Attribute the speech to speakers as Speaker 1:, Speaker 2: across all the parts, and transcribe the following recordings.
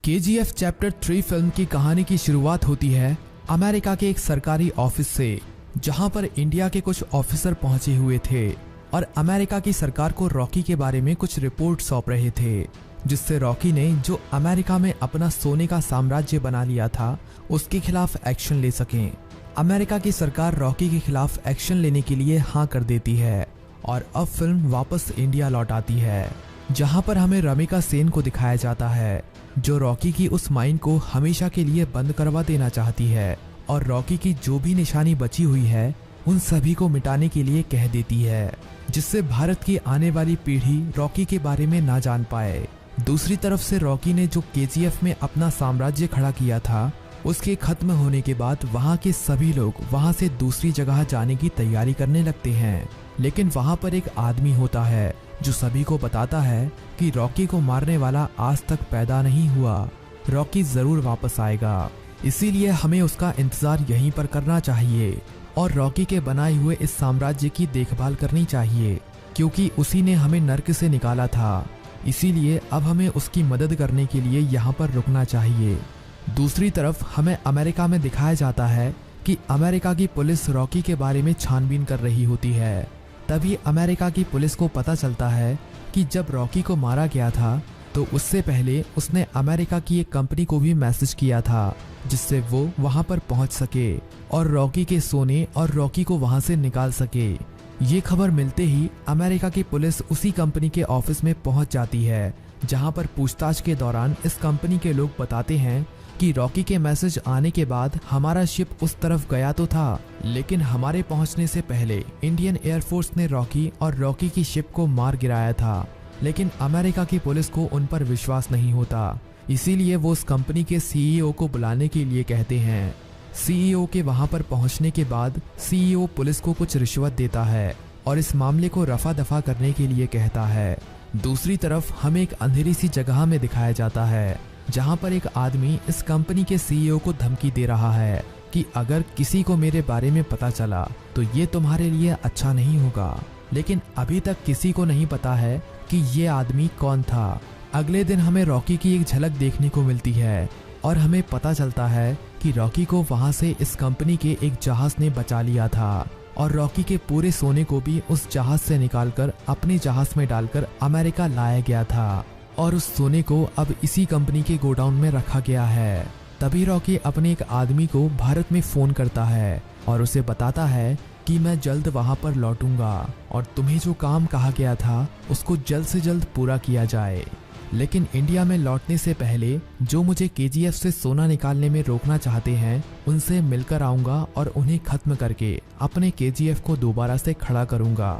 Speaker 1: KGF chapter 3 film की कहानी की शुरुआत होती है अमेरिका के एक सरकारी ऑफिस से, जहां पर इंडिया के कुछ ऑफिसर पहुंचे हुए थे और अमेरिका की सरकार को रॉकी के बारे में कुछ रिपोर्ट सौंप रहे थे, जिससे रॉकी ने जो अमेरिका में अपना सोने का साम्राज्य बना लिया था उसके खिलाफ एक्शन ले सकें। अमेरिका की सरकार रॉकी के खिलाफ एक्शन लेने के लिए हाँ कर देती है और अब फिल्म वापस इंडिया लौट आती है, जहां पर हमें रमिका सेन को दिखाया जाता है जो रॉकी की उस माइन को हमेशा के लिए बंद करवा देना चाहती है और रॉकी की जो भी निशानी बची हुई है उन सभी को मिटाने के लिए कह देती है, जिससे भारत की आने वाली पीढ़ी रॉकी के बारे में ना जान पाए। दूसरी तरफ से रॉकी ने जो KGF में अपना साम्राज्य खड़ा किया था उसके खत्म होने के बाद वहां के सभी लोग वहां से दूसरी जगह जाने की तैयारी करने लगते हैं, लेकिन वहां पर एक आदमी होता है जो सभी को बताता है कि रॉकी को मारने वाला आज तक पैदा नहीं हुआ, रॉकी जरूर वापस आएगा, इसीलिए हमें उसका इंतजार यहीं पर करना चाहिए और रॉकी के बनाए हुए इस साम्राज्य की देखभाल करनी चाहिए, क्योंकि उसी ने हमें नर्क से निकाला था, इसीलिए अब हमें उसकी मदद करने के लिए यहाँ पर रुकना चाहिए। दूसरी तरफ हमें अमेरिका में दिखाया जाता है कि अमेरिका की पुलिस रॉकी के बारे में छानबीन कर रही होती है। तभी अमेरिका की पुलिस को पता चलता है कि जब रॉकी को मारा गया था तो उससे पहले उसने अमेरिका की एक कंपनी को भी मैसेज किया था, जिससे वो वहां पर पहुंच सके और रॉकी के सोने और रॉकी को वहां से निकाल सके। ये खबर मिलते ही अमेरिका की पुलिस उसी कंपनी के ऑफिस में पहुंच जाती है, जहां पर पूछताछ के दौरान इस कंपनी के लोग बताते हैं कि रॉकी के मैसेज आने के बाद हमारा शिप उस तरफ गया तो था, लेकिन हमारे पहुंचने से पहले इंडियन एयरफोर्स ने रॉकी और रॉकी की शिप को मार गिराया था। लेकिन अमेरिका की पुलिस को उन पर विश्वास नहीं होता, इसीलिए वो उस कंपनी के CEO को बुलाने के लिए कहते हैं। CEO के वहां पर पहुंचने के बाद CEO पुलिस को कुछ रिश्वत देता है और इस मामले को रफा दफा करने के लिए कहता है। दूसरी तरफ हमें एक अंधेरी सी जगह में दिखाया जाता है, जहां पर एक आदमी इस कंपनी के CEO को धमकी दे रहा है कि अगर किसी को मेरे बारे में पता चला तो ये तुम्हारे लिए अच्छा नहीं होगा। लेकिन अभी तक किसी को नहीं पता है कि ये आदमी कौन था। अगले दिन हमें रॉकी की एक झलक देखने को मिलती है और हमें पता चलता है कि रॉकी को वहां से इस कंपनी के एक जहाज ने बचा लिया था और रॉकी के पूरे सोने को भी उस जहाज से निकालकर अपने जहाज में डालकर अमेरिका लाया गया था और उस सोने को अब इसी कंपनी के गोडाउन में रखा गया है। तभी रॉकी अपने एक आदमी को भारत में फोन करता है और उसे बताता है कि मैं जल्द वहां पर लौटूंगा और तुम्हें जो काम कहा गया था उसको जल्द से जल्द पूरा किया जाए। लेकिन इंडिया में लौटने से पहले जो मुझे KGF से सोना निकालने में रोकना चाहते हैं उनसे मिलकर आऊंगा और उन्हें खत्म करके अपने KGF को दोबारा से खड़ा करूंगा।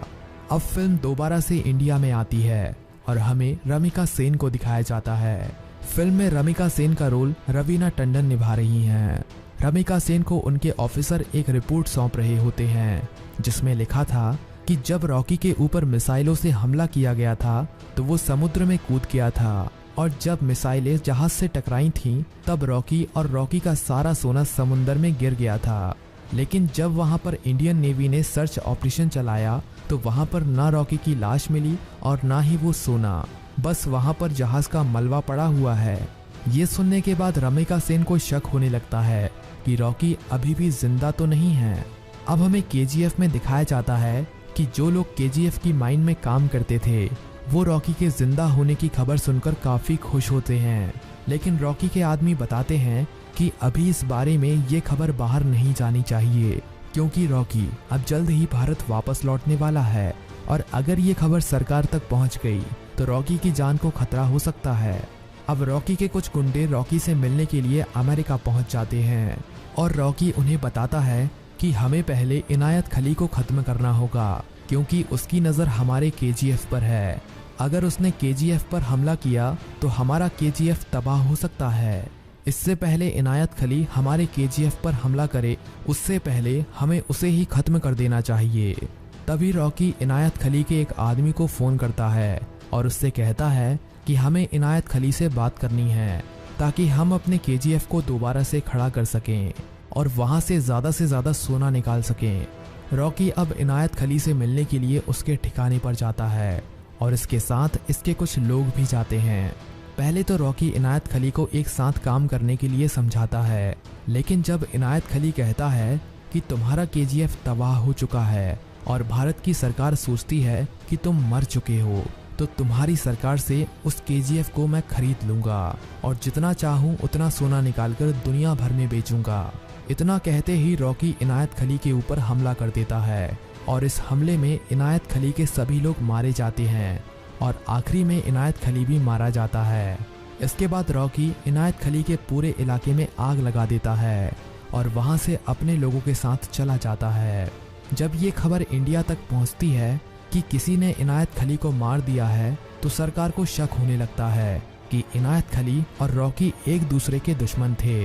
Speaker 1: अब फिल्म दोबारा से इंडिया में आती है और हमें रमिका सेन को दिखाया जाता है। फिल्म में रमिका सेन का रोल रवीना टंडन निभा रही हैं। रमिका सेन को उनके ऑफिसर एक रिपोर्ट सौंप रहे होते हैं, जिसमें लिखा था कि जब रॉकी के ऊपर मिसाइलों से हमला किया गया था तो वो समुद्र में कूद गया था और जब मिसाइलें जहाज से टकराई थीं तब रॉकी और रॉकी का सारा सोना समुद्र में गिर गया था। लेकिन जब वहां पर इंडियन नेवी ने सर्च ऑपरेशन चलाया तो वहां पर ना रॉकी की लाश मिली और ना ही वो सोना, बस वहां पर जहाज का मलबा पड़ा हुआ है। ये सुनने के बाद रमिका सेन को शक होने लगता है कि रॉकी अभी भी जिंदा तो नहीं है। अब हमें KGF में दिखाया जाता है कि जो लोग KGF की माइन में काम करते थे वो रॉकी के जिंदा होने की खबर सुनकर काफी खुश होते हैं, लेकिन रॉकी के आदमी बताते हैं कि अभी इस बारे में ये खबर बाहर नहीं जानी चाहिए, क्योंकि रॉकी अब जल्द ही भारत वापस लौटने वाला है और अगर ये खबर सरकार तक पहुंच गई तो रॉकी की जान को खतरा हो सकता है। अब रॉकी के कुछ गुंडे रॉकी से मिलने के लिए अमेरिका पहुंच जाते हैं और रॉकी उन्हें बताता है कि हमें पहले इनायत खली को खत्म करना होगा, क्योंकि उसकी नज़र हमारे KGF पर है। अगर उसने KGF पर हमला किया तो हमारा KGF तबाह हो सकता है। इससे पहले इनायत खली हमारे KGF पर हमला करे उससे पहले हमें उसे ही खत्म कर देना चाहिए। तभी रॉकी इनायत खली के एक आदमी को फोन करता है और उससे कहता है कि हमें इनायत खली से बात करनी है ताकि हम अपने KGF को दोबारा से खड़ा कर सकें और वहां से ज्यादा सोना निकाल सकें। रॉकी अब इनायत खली से मिलने के लिए उसके ठिकाने पर जाता है और इसके साथ इसके कुछ लोग भी जाते हैं। पहले तो रॉकी इनायत खली को एक साथ काम करने के लिए समझाता है, लेकिन जब इनायत खली कहता है कि तुम्हारा केजीएफ तबाह हो चुका है और भारत की सरकार सोचती है कि तुम मर चुके हो, तो तुम्हारी सरकार से उस केजीएफ को मैं खरीद लूंगा और जितना चाहूं उतना सोना निकालकर दुनिया भर में बेचूंगा। इतना कहते ही रॉकी इनायत खली के ऊपर हमला कर देता है और इस हमले में इनायत खली के सभी लोग मारे जाते हैं और आखिरी में इनायत खली भी मारा जाता है। इसके बाद रॉकी इनायत खली के पूरे इलाके में आग लगा देता है और वहां से अपने लोगों के साथ चला जाता है। जब ये खबर इंडिया तक पहुंचती है कि किसी ने इनायत खली को मार दिया है, तो सरकार को शक होने लगता है कि इनायत खली और रॉकी एक दूसरे के दुश्मन थे,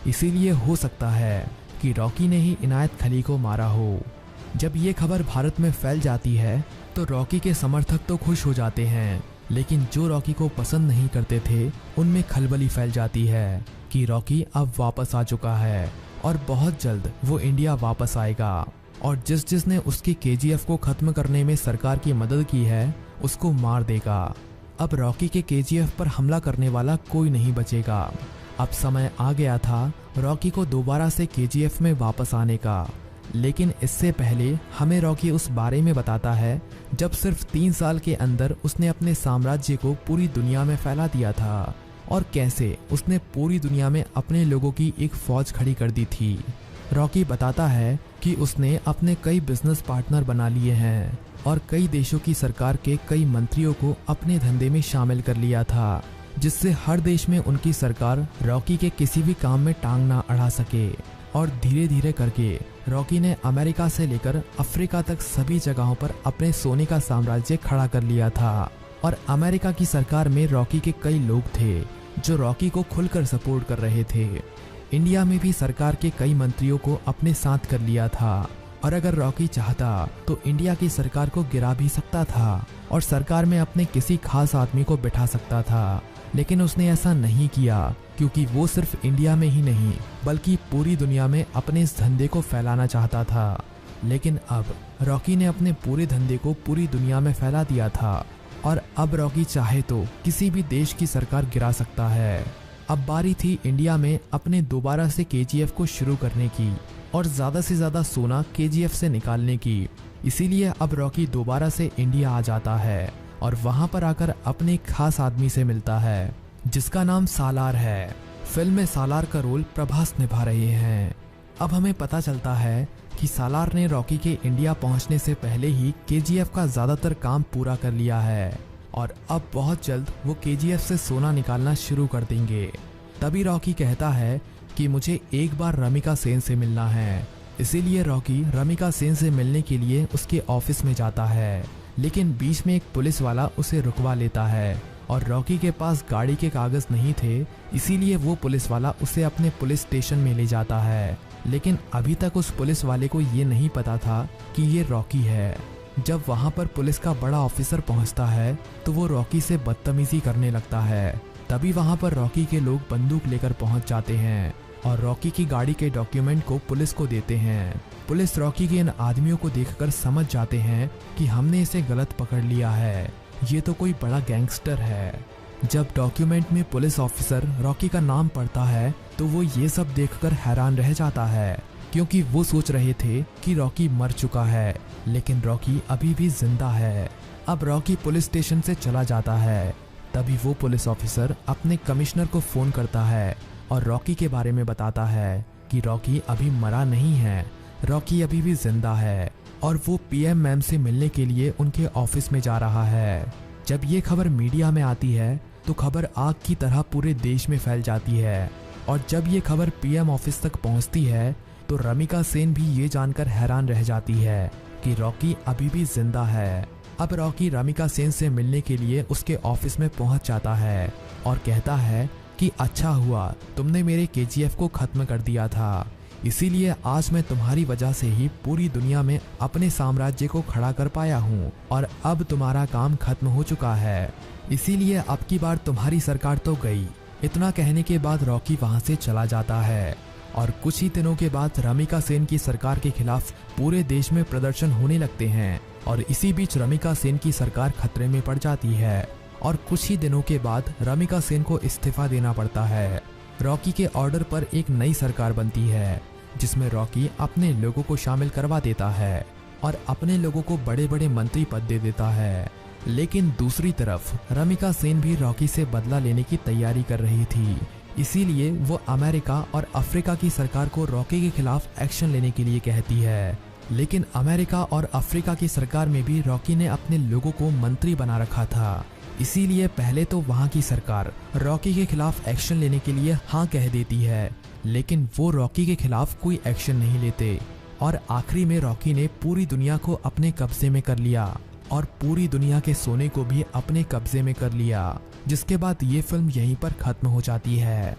Speaker 1: इसीलिए हो सकता है कि रॉकी ने ही इनायत खली को मारा हो। जब ये खबर भारत में फैल जाती है तो रॉकी के समर्थक तो खुश हो जाते हैं, लेकिन जो रॉकी को पसंद नहीं करते थे उनमें खलबली फैल जाती है कि रॉकी अब वापस आ चुका है और बहुत जल्द वो इंडिया वापस आएगा और जिसने उसकी केजीएफ को खत्म करने में सरकार की मदद की है उसको मार देगा। अब रॉकी के केजीएफ पर हमला करने वाला कोई नहीं बचेगा। अब समय आ गया था रॉकी को दोबारा से केजीएफ में वापस आने का, लेकिन इससे पहले हमें रॉकी उस बारे में बताता है जब सिर्फ 3 साल के अंदर उसने अपने साम्राज्य को पूरी दुनिया में फैला दिया था और कैसे उसने पूरी दुनिया में अपने लोगों की एक फौज खड़ी कर दी थी। रॉकी बताता है कि उसने अपने कई बिजनेस पार्टनर बना लिए हैं और कई देशों की सरकार के कई मंत्रियों को अपने धंधे में शामिल कर लिया था, जिससे हर देश में उनकी सरकार रॉकी के किसी भी काम में टांग ना अड़ा सके। और धीरे धीरे करके रॉकी ने अमेरिका से लेकर अफ्रीका तक सभी जगहों पर अपने सोने का साम्राज्य खड़ा कर लिया था और अमेरिका की सरकार में रॉकी के कई लोग थे जो रॉकी को खुलकर सपोर्ट कर रहे थे। इंडिया में भी सरकार के कई मंत्रियों को अपने साथ कर लिया था और अगर रॉकी चाहता तो इंडिया की सरकार को गिरा भी सकता था और सरकार में अपने किसी खास आदमी को बिठा सकता था, लेकिन उसने ऐसा नहीं किया क्योंकि वो सिर्फ इंडिया में ही नहीं बल्कि पूरी दुनिया में अपने इस धंधे को फैलाना चाहता था। लेकिन अब रॉकी ने अपने पूरे धंधे को पूरी दुनिया में फैला दिया था और अब रॉकी चाहे तो किसी भी देश की सरकार गिरा सकता है। अब बारी थी इंडिया में अपने दोबारा से केजीएफ को शुरू करने की और ज्यादा से ज्यादा सोना केजीएफ से निकालने की। इसीलिए अब रॉकी दोबारा से इंडिया आ जाता है और वहां पर आकर अपने खास आदमी से मिलता है जिसका नाम सालार है। फिल्म में सालार का रोल प्रभास निभा रहे हैं। अब हमें पता चलता है कि सालार ने रॉकी के इंडिया पहुंचने से पहले ही केजीएफ का ज्यादातर काम पूरा कर लिया है और अब बहुत जल्द वो केजीएफ से सोना निकालना शुरू कर देंगे। तभी रॉकी कहता है कि मुझे एक बार रमिका सेन से मिलना है। इसीलिए रॉकी रमिका सेन से मिलने के लिए उसके ऑफिस में जाता है, लेकिन बीच में एक पुलिस वाला उसे रुकवा लेता है और रॉकी के पास गाड़ी के कागज नहीं थे, इसीलिए वो पुलिस वाला उसे अपने पुलिस स्टेशन में ले जाता है। लेकिन अभी तक उस पुलिस वाले को ये नहीं पता था कि ये रॉकी है। जब वहाँ पर पुलिस का बड़ा ऑफिसर पहुँचता है तो वो रॉकी से बदतमीजी करने लगता है। तभी वहाँ पर रॉकी के लोग बंदूक लेकर पहुँच जाते हैं और रॉकी की गाड़ी के डॉक्यूमेंट को पुलिस को देते हैं। पुलिस रॉकी के इन आदमियों को देखकर समझ जाते हैं कि हमने इसे गलत पकड़ लिया है, ये तो कोई बड़ा गैंगस्टर है। जब डॉक्यूमेंट में पुलिस ऑफिसर रॉकी का नाम पढ़ता है तो वो ये सब देखकर हैरान रह जाता है, क्योंकि वो सोच रहे थे कि रॉकी मर चुका है, लेकिन रॉकी अभी भी जिंदा है। अब रॉकी पुलिस स्टेशन से चला जाता है। तभी वो पुलिस ऑफिसर अपने कमिश्नर को फोन करता है और रॉकी के बारे में बताता है कि रॉकी अभी मरा नहीं है, रॉकी अभी भी जिंदा है और वो पीएम मैम से मिलने के लिए उनके ऑफिस में जा रहा है। जब ये खबर मीडिया में आती है तो खबर आग की तरह पूरे देश में फैल जाती है और जब ये खबर पीएम ऑफिस तक पहुंचती है तो रमिका सेन भी ये जानकर हैरान रह जाती है कि रॉकी अभी भी जिंदा है। अब रॉकी रमिका सेन से मिलने के लिए उसके ऑफिस में पहुंच जाता है और कहता है कि अच्छा हुआ तुमने मेरे केजीएफ को खत्म कर दिया था, इसीलिए आज मैं तुम्हारी वजह से ही पूरी दुनिया में अपने साम्राज्य को खड़ा कर पाया हूँ और अब तुम्हारा काम खत्म हो चुका है, इसीलिए अब की बार तुम्हारी सरकार तो गई। इतना कहने के बाद रॉकी वहाँ से चला जाता है और कुछ ही दिनों के बाद रमिका सेन की सरकार के खिलाफ पूरे देश में प्रदर्शन होने लगते हैं और इसी बीच रमिका सेन की सरकार खतरे में पड़ जाती है और कुछ ही दिनों के बाद रमिका सेन को इस्तीफा देना पड़ता है। रॉकी के ऑर्डर पर एक नई सरकार बनती है जिसमें रॉकी अपने लोगों को शामिल करवा देता है और अपने लोगों को बड़े बड़े मंत्री पद दे देता है। लेकिन दूसरी तरफ रमिका सेन भी रॉकी से बदला लेने की तैयारी कर रही थी, इसीलिए वो अमेरिका और अफ्रीका की सरकार को रॉकी के खिलाफ एक्शन लेने के लिए कहती है। लेकिन अमेरिका और अफ्रीका की सरकार में भी रॉकी ने अपने लोगों को मंत्री बना रखा था, इसीलिए पहले तो वहां की सरकार रॉकी के खिलाफ एक्शन लेने के लिए हाँ कह देती है, लेकिन वो रॉकी के खिलाफ कोई एक्शन नहीं लेते और आखिरी में रॉकी ने पूरी दुनिया को अपने कब्जे में कर लिया और पूरी दुनिया के सोने को भी अपने कब्जे में कर लिया, जिसके बाद ये फिल्म यहीं पर खत्म हो जाती है।